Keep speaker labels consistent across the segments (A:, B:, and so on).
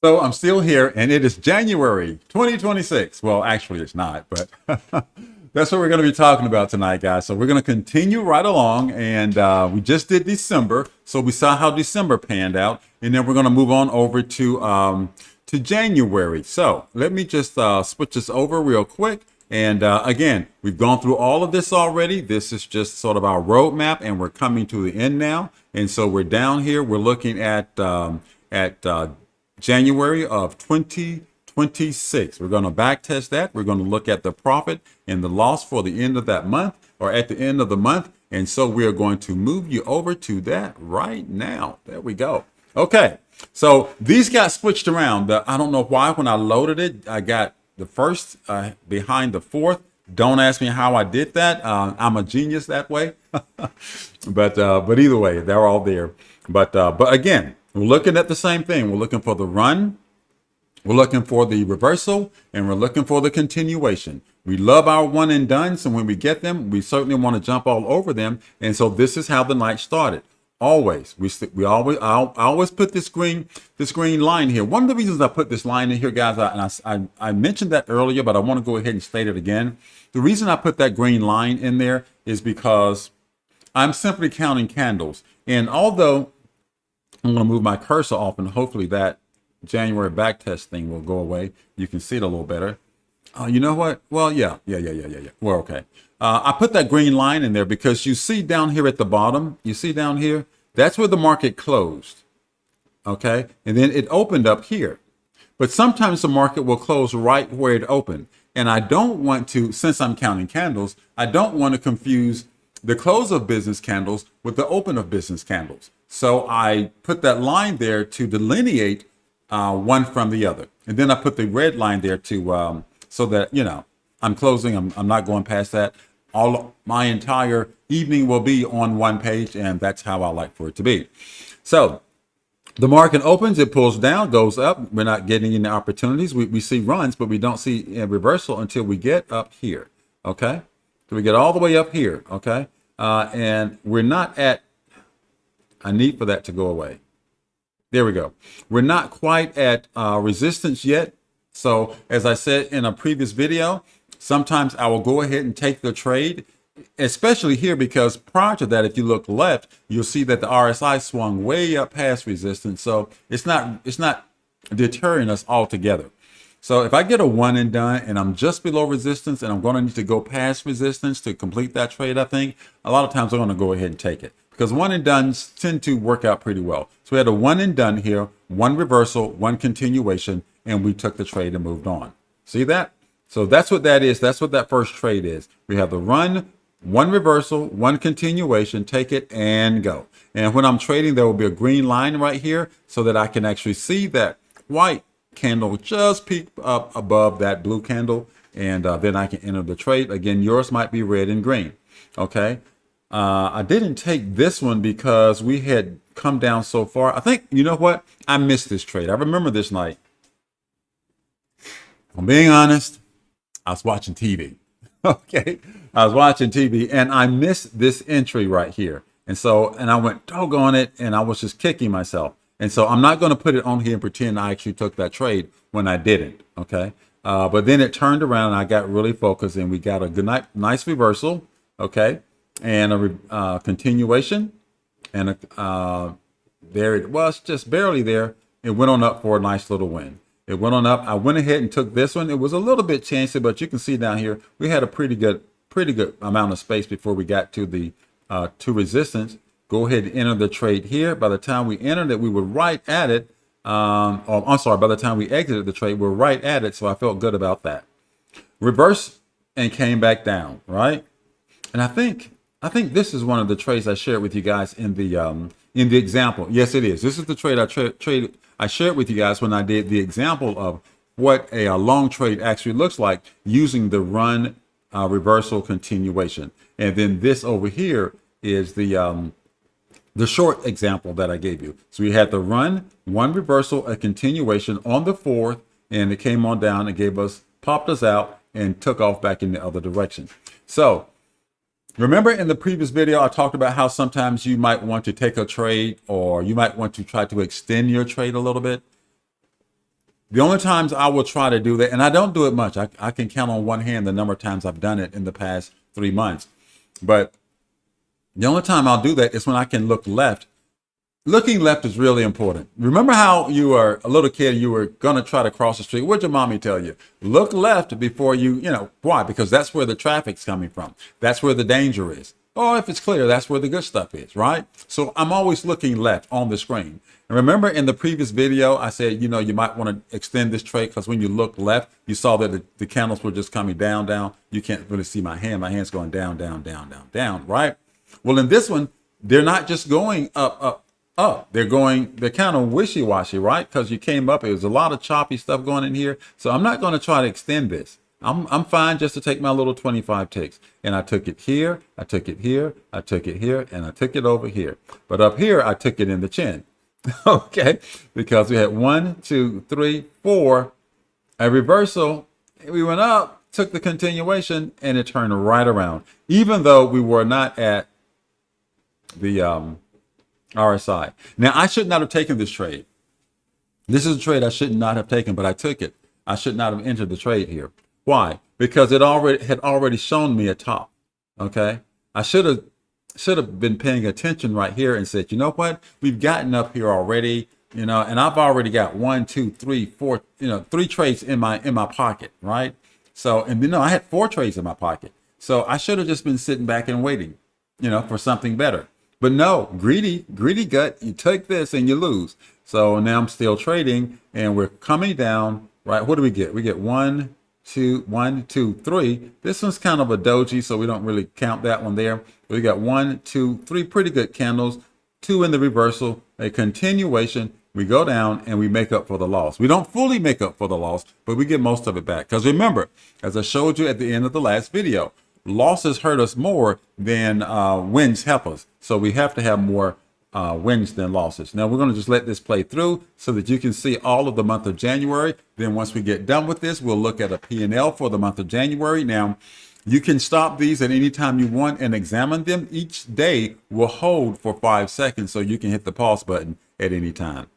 A: So I'm still here, and it is January 2026. Well, actually, it's not, but that's what we're going to be talking about tonight, guys. So we're going to continue right along, and we just did December, so we saw how December panned out, and then we're going to move on over to January. So let me just switch this over real quick. And again, we've gone through all of this already. This is just sort of our roadmap, and we're coming to the end now. And so we're down here. We're looking at January of 2026. We're going to back test that. We're going to look at the profit and the loss for the end of that month or at the end of the month. And so we are going to move you over to that right now. There we go. Okay. So these got switched around. I don't know why when I loaded it, I got the first behind the fourth. Don't ask me how I did that. I'm a genius that way. but either way, they're all there. But again, we're looking at the same thing. We're looking for the run, we're looking for the reversal, and we're looking for the continuation. We love our one and done, so when we get them, we certainly want to jump all over them. And so this is how the night started. Always, I always put this green line here. One of the reasons I put this line in here, guys, I mentioned that earlier, but I want to go ahead and state it again. The reason I put that green line in there is because I'm simply counting candles, and although I'm going to move my cursor off, and hopefully that January backtest thing will go away. You can see it a little better. You know what? Well, yeah. Well, okay. I put that green line in there because you see down here at the bottom, you see down here, that's where the market closed. Okay. And then it opened up here. But sometimes the market will close right where it opened. And I don't want to, since I'm counting candles, I don't want to confuse the close of business candles with the open of business candles. So I put that line there to delineate one from the other. And then I put the red line there to so that, you know, I'm closing. I'm not going past that. My entire evening will be on one page, and that's how I like for it to be. So the market opens, it pulls down, goes up. We're not getting any opportunities. We see runs, but we don't see a reversal until we get up here. Okay. So we get all the way up here. Okay. And we're not at, I need for that to go away. There we go. We're not quite at resistance yet. So as I said in a previous video, sometimes I will go ahead and take the trade, especially here, because prior to that, if you look left, you'll see that the RSI swung way up past resistance. So it's not deterring us altogether. So if I get a one and done and I'm just below resistance and I'm going to need to go past resistance to complete that trade, I think a lot of times I'm going to go ahead and take it, because one and dones tend to work out pretty well. So we had a one and done here, one reversal, one continuation, and we took the trade and moved on. See that? So that's what that is. That's what that first trade is. We have the run, one reversal, one continuation, take it and go. And when I'm trading, there will be a green line right here so that I can actually see that white candle just peek up above that blue candle, and then I can enter the trade. Again, yours might be red and green. Okay. I didn't take this one because we had come down so far. I think, you know what? I missed this trade. I remember this night. I'm being honest. I was watching TV. Okay. I was watching TV and I missed this entry right here. And I went, doggone it. And I was just kicking myself. And so I'm not going to put it on here and pretend I actually took that trade when I didn't. Okay. But then it turned around and I got really focused and we got a good nice reversal. Okay. And a continuation. And there it was, just barely there. It went on up for a nice little win. It went on up. I went ahead and took this one. It was a little bit chancy, but you can see down here, we had a pretty good amount of space before we got to the to resistance. Go ahead and enter the trade here. By the time we entered it, we were right at it. By the time we exited the trade, we're right at it. So I felt good about that. Reverse and came back down, right? And I think this is one of the trades I shared with you guys in the example. Yes, it is. This is the trade I shared with you guys when I did the example of what a long trade actually looks like using the run, reversal, continuation. And then this over here is the short example that I gave you. So we had the run, one reversal, a continuation on the fourth, and it came on down and popped us out and took off back in the other direction. So remember in the previous video, I talked about how sometimes you might want to take a trade or you might want to try to extend your trade a little bit. The only times I will try to do that, and I don't do it much. I can count on one hand the number of times I've done it in the past 3 months. But the only time I'll do that is when I can look left. Looking left is really important. Remember how you were a little kid, you were going to try to cross the street. What'd your mommy tell you? Look left before why? Because that's where the traffic's coming from. That's where the danger is. Or if it's clear, that's where the good stuff is, right? So I'm always looking left on the screen. And remember in the previous video, I said, you might want to extend this trade because when you look left, you saw that the candles were just coming down, down. You can't really see my hand. My hand's going down, down, down, down, down, right? Well, in this one, they're not just going up, up, up. They're kind of wishy-washy, right? Because you came up, there's a lot of choppy stuff going in here. So I'm not going to try to extend this. I'm fine just to take my little 25 ticks. And I took it here, I took it here, I took it here, and I took it over here. But up here, I took it in the chin. Okay, because we had 1, 2, 3, 4, a reversal. We went up, took the continuation, and it turned right around. Even though we were not at the RSI. Now, I should not have taken this trade. This is a trade I should not have taken, but I took it. I should not have entered the trade here. Why? Because it had already shown me a top. Okay, I should have been paying attention right here and said, you know what? We've gotten up here already, and I've already got 1, 2, 3, 4, 3 trades in my pocket, right? So, and I had 4 trades in my pocket. So I should have just been sitting back and waiting, for something better. But no, greedy gut, you take this and you lose. So now I'm still trading and we're coming down, right? What do we get? We get 1, 2, 3. This one's kind of a doji, so we don't really count that one there. We got 1, 2, 3 pretty good candles, 2 in the reversal, a continuation. We go down and we make up for the loss. We don't fully make up for the loss, but we get most of it back. Because remember, as I showed you at the end of the last video, losses hurt us more than wins help us. So we have to have more wins than losses. Now we're going to just let this play through so that you can see all of the month of January. Then once we get done with this, we'll look at a P&L for the month of January. Now you can stop these at any time you want and examine them. Each day will hold for 5 seconds, so you can hit the pause button at any time.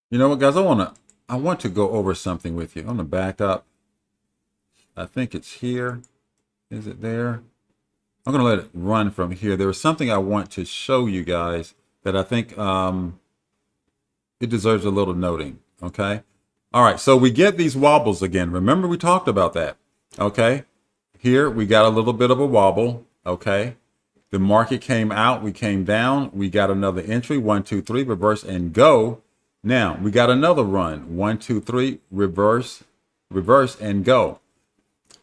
A: You know what, guys? I want to go over something with you. I'm gonna back up. I think it's here. Is it there? I'm gonna let it run from here. There was something I want to show you guys that I think it deserves a little noting. Okay. All right. So we get these wobbles again. Remember we talked about that. Okay. Here we got a little bit of a wobble. Okay. The market came out. We came down. We got another entry. 1, 2, 3, reverse and go. Now we got another run. 1, 2, 3, reverse, reverse and go.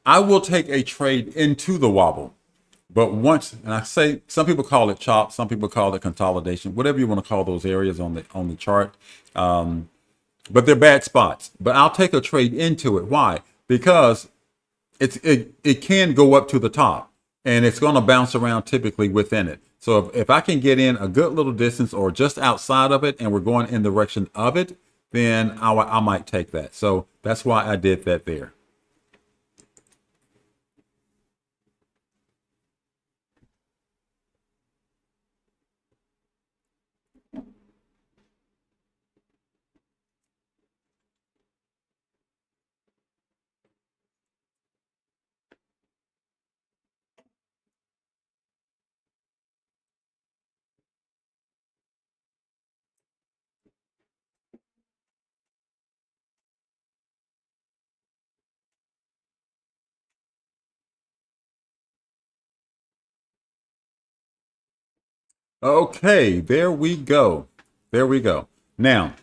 A: I will take a trade into the wobble. But once, and I say some people call it chop, some people call it consolidation, whatever you want to call those areas on the chart. But they're bad spots. But I'll take a trade into it. Why? Because it can go up to the top and it's going to bounce around typically within it. So if I can get in a good little distance or just outside of it and we're going in the direction of it, then I might take that. So that's why I did that there. Okay, there we go. There we go. Now,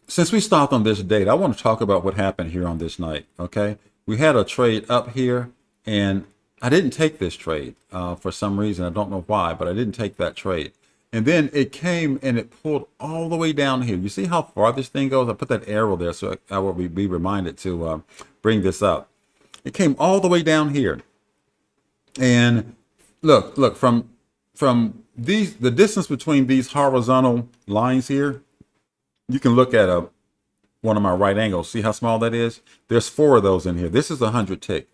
A: since we stopped on this date, I want to talk about what happened here on this night. Okay, we had a trade up here, and I didn't take this trade for some reason. I don't know why, but I didn't take that trade. And then it came and it pulled all the way down here. You see how far this thing goes? I put that arrow there so I will be reminded to bring this up. It came all the way down here, and look from these the distance between these horizontal lines here. You can look at one of my right angles. See how small that is? There's four of those in here. This is 100 tick.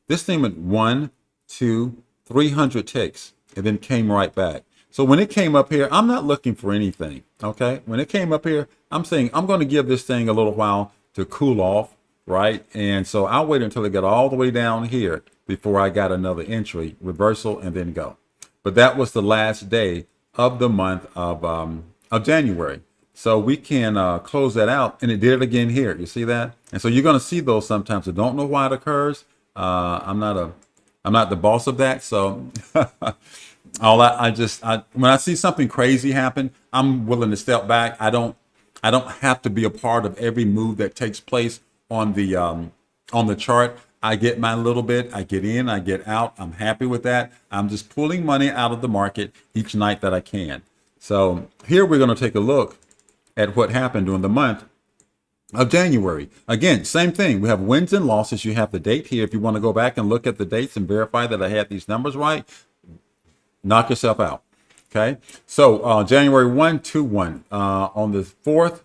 A: This thing went 1, 2, 300 ticks, and then came right back. So when it came up here, I'm not looking for anything. Okay. When it came up here, I'm saying I'm going to give this thing a little while to cool off, right? And so I'll wait until it got all the way down here before I got another entry, reversal, and then go. But that was the last day of the month of January. So we can close that out, and it did it again here. You see that? And so you're going to see those sometimes. I don't know why it occurs. I'm not the boss of that. So when I see something crazy happen, I'm willing to step back. I don't have to be a part of every move that takes place on the chart. I get my little bit. I get in. I get out. I'm happy with that. I'm just pulling money out of the market each night that I can. So here we're going to take a look at what happened during the month of January. Again, same thing. We have wins and losses. You have the date here. If you want to go back and look at the dates and verify that I had these numbers right, knock yourself out. Okay. So January 1, 2, 1. On the 4th,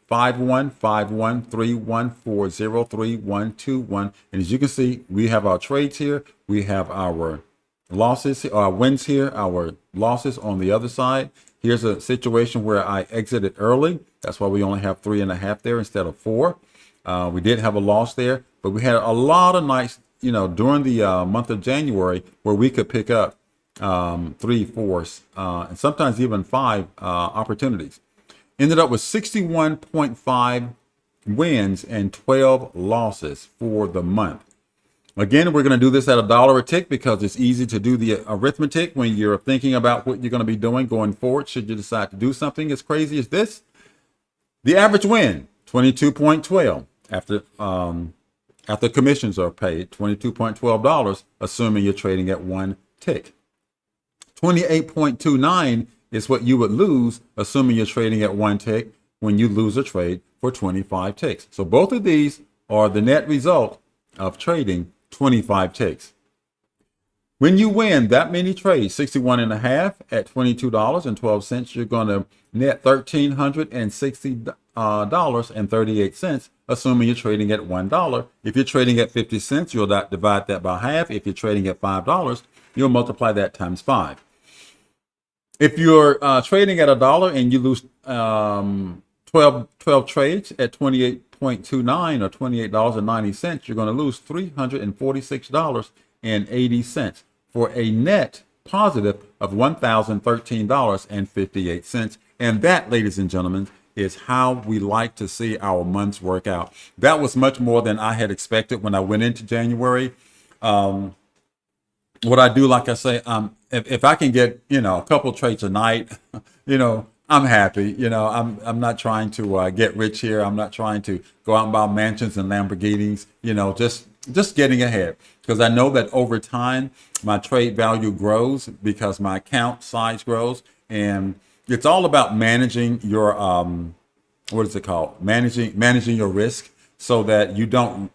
A: 5, 1, 5, 1, 3, 1, 4, 0, 3, 1, 2, 1. And as you can see, we have our trades here. We have our losses, our wins here, our losses on the other side. Here's a situation where I exited early. That's why we only have 3.5 there instead of 4. We did have a loss there, but we had a lot of nights, during the month of January where we could pick up 3, 4, and sometimes even 5 opportunities. Ended up with 61.5 wins and 12 losses for the month. Again, we're going to do this at $1 a tick because it's easy to do the arithmetic when you're thinking about what you're going to be doing going forward. Should you decide to do something as crazy as this? The average win, 22.12 after commissions are paid, $22.12, assuming you're trading at 1 tick. 28.29 is what you would lose, assuming you're trading at 1 tick when you lose a trade for 25 ticks. So both of these are the net result of trading 25 ticks. When you win that many trades, 61.5 at $22.12, you're going to net $1,360.38, assuming you're trading at $1. If you're trading at 50 cents, you'll divide that by half. If you're trading at $5, you'll multiply that times 5. If you're trading at $1 and you lose 12 trades at 28.29 or $28.90, you're going to lose $346.80 for a net positive of $1,013.58. And that, ladies and gentlemen, is how we like to see our months work out. That was much more than I had expected when I went into January. What I do, like I say, if I can get, a couple trades a night, I'm happy. I'm not trying to get rich here. I'm not trying to go out and buy mansions and Lamborghinis, just getting ahead, because I know that over time my trade value grows because my account size grows, and it's all about managing your, what is it called? Managing your risk so that you don't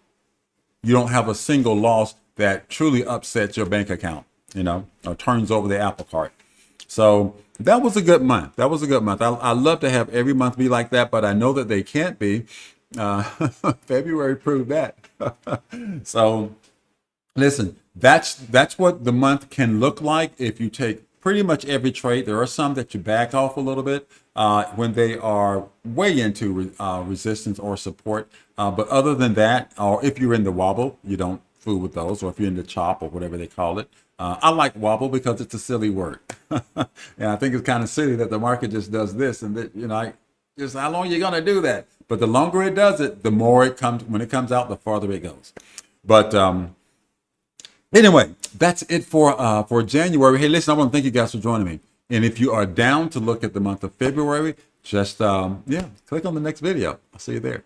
A: have a single loss that truly upsets your bank account, or turns over the apple cart. So that was a good month. I love to have every month be like that, but I know that they can't be. February proved that. So listen, that's what the month can look like if you take pretty much every trade. There are some that you back off a little bit when they are way into resistance or support. But other than that, or if you're in the wobble, you don't fool with those, or if you're in the chop or whatever they call it. I like wobble because it's a silly word. And I think it's kind of silly that the market just does this and that, just how long are you going to do that? But the longer it does it, the more it comes, when it comes out, the farther it goes. But Anyway, that's it for January. Hey, listen, I want to thank you guys for joining me. And if you are down to look at the month of February, just yeah, click on the next video. I'll see you there.